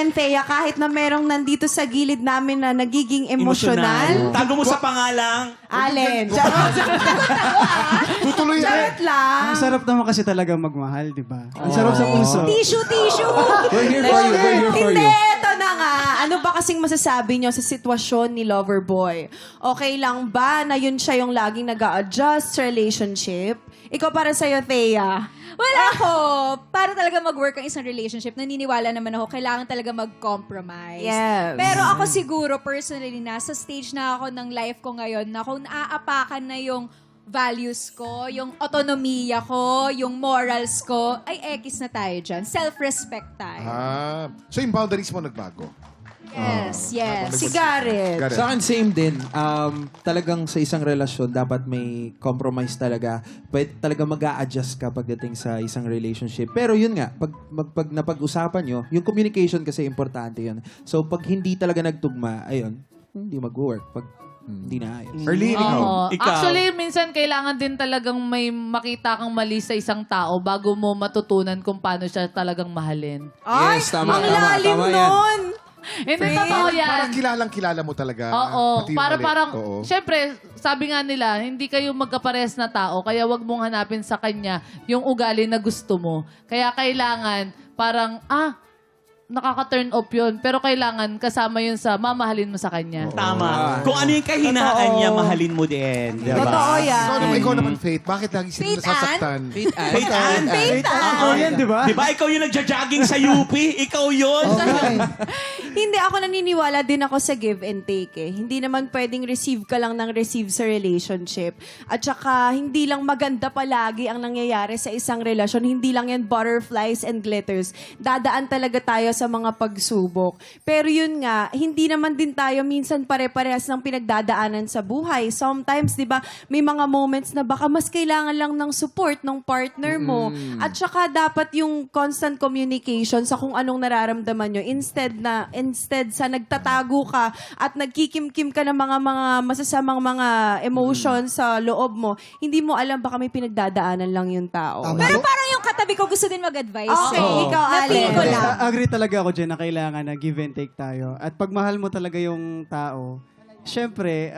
natin, Thea, kahit na merong nandito sa gilid namin na nagiging emosyonal. Tago mo sa pangalang. Allen. Charot. Tutuloy Charot lang. Ang sarap naman kasi talaga magmahal, di ba? Ang sarap sa puso. Tissue. We're here for you. We're here for Hindi, you. eto na nga. Ano ba kasing masasabi nyo sa sitwasyon ni Loverboy? Okay lang ba na yun siya yung laging nag-a-adjust sa relationship? Ikaw para sa'yo, Thea. Well, ako, para talaga mag-work ang isang relationship, naniniwala naman ako, kailangan talaga mag-compromise. Yes. Pero ako siguro, personally, nasa stage na ako ng life ko ngayon na kung naaapakan na yung values ko, yung autonomiya ko, yung morals ko, ay ekis na tayo dyan. Self-respect tayo. So yung boundaries mo nagbago? Yes. Si Garrett. Sa akin, same din. Talagang sa isang relasyon, dapat may compromise talaga. Pwede talaga mag-a-adjust ka pagdating sa isang relationship. Pero yun nga, pag napag-usapan nyo, yung communication kasi importante yun. So, pag hindi talaga nagtugma, ayun, hindi mag-work. Pag hindi na ayos. Erlene, ikaw? Oo. Ikaw. Actually, minsan kailangan din talagang may makita kang mali sa isang tao bago mo matutunan kung paano siya talagang mahalin. Ay, Yes, tama, ang tama, lalim tama yan. nun. Hindi, totoo yan. Parang kilalang-kilala mo talaga. Oo. pati yung Para mali. parang, Oo. syempre, sabi nga nila, hindi kayo magkapares na tao, kaya wag mong hanapin sa kanya yung ugali na gusto mo. Kaya kailangan, parang, nakaka-turn off yun. Pero kailangan kasama yun sa mamahalin mo sa kanya. Tama. Kung ano yung kahinaan niya, mahalin mo din. Diba? Totoo yan. Ikaw naman, Faith, bakit lagi sila Faith nasasaktan? Faith Ann. Ikaw yan, di ba? Di ba ikaw yung nagja-jogging sa UP? Ikaw yun. Hindi, ako naniniwala din ako sa give and take eh. Hindi naman pwedeng receive ka lang ng receive sa relationship. At saka, hindi lang maganda palagi ang nangyayari sa isang relasyon. Hindi lang yan butterflies and glitters. Dadaan talaga tayo sa mga pagsubok. Pero yun nga, hindi naman din tayo minsan pare-parehas ng pinagdadaanan sa buhay. Sometimes, di ba, may mga moments na baka mas kailangan lang ng support ng partner mo. At saka dapat yung constant communication sa kung anong nararamdaman nyo. Instead sa nagtatago ka at nagkikimkim ka ng mga masasamang mga emotions sa loob mo, hindi mo alam baka may pinagdadaanan lang yung tao. Pero parang yung katabi ko gusto din mag-advise. Okay, ikaw, Na-feel Allen. ko lang. Agree talaga ako dyan na kailangan na give and take tayo. At pag mahal mo talaga yung tao, syempre,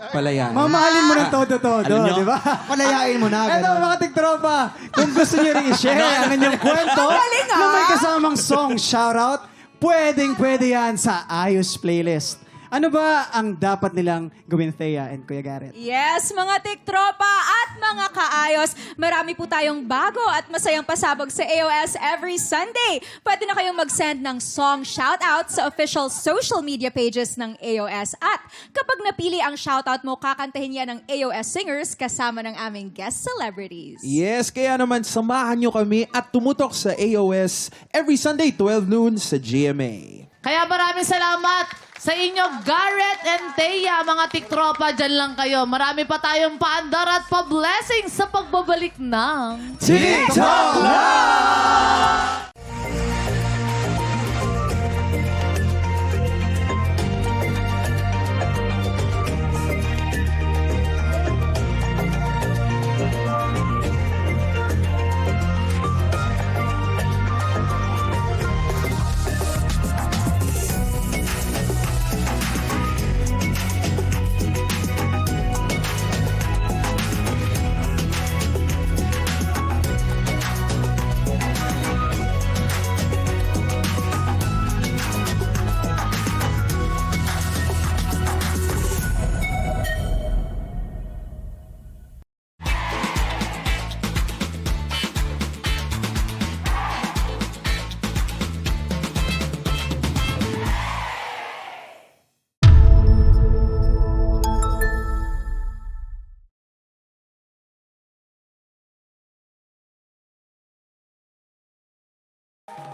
Palayan. mamahalin mo ng todo-todo, Alam nyo? di ba? Palayain mo na. Eto mga tiktropa, kung gusto niyo rin i-share ang inyong kwento na may kasamang song shoutout, pwedeng-pwede yan sa Ayos Playlist. Ano ba ang dapat nilang gawin, Thea and Kuya Garrett? Yes, mga tiktropa at mga kaayos, marami po tayong bago at masayang pasabog sa AOS every Sunday. Pwede na kayong mag-send ng song shoutout sa official social media pages ng AOS. At kapag napili ang shoutout mo, kakantahin yan ng AOS singers kasama ng aming guest celebrities. Yes, kaya naman samahan nyo kami at tumutok sa AOS every Sunday 12 noon sa GMA. Kaya maraming salamat sa inyo, Garrett and Thea, mga tiktropa, dyan lang kayo. Marami pa tayong paandar at pa-blessing sa pagbabalik ng TikTok Live!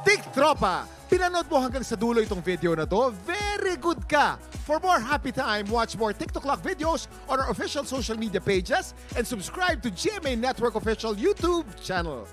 Tiktropa! Pinanood mo hanggang sa dulo itong video na to? Very good ka! For more happy time, watch more TikTok Lock videos on our official social media pages and subscribe to GMA Network official YouTube channel.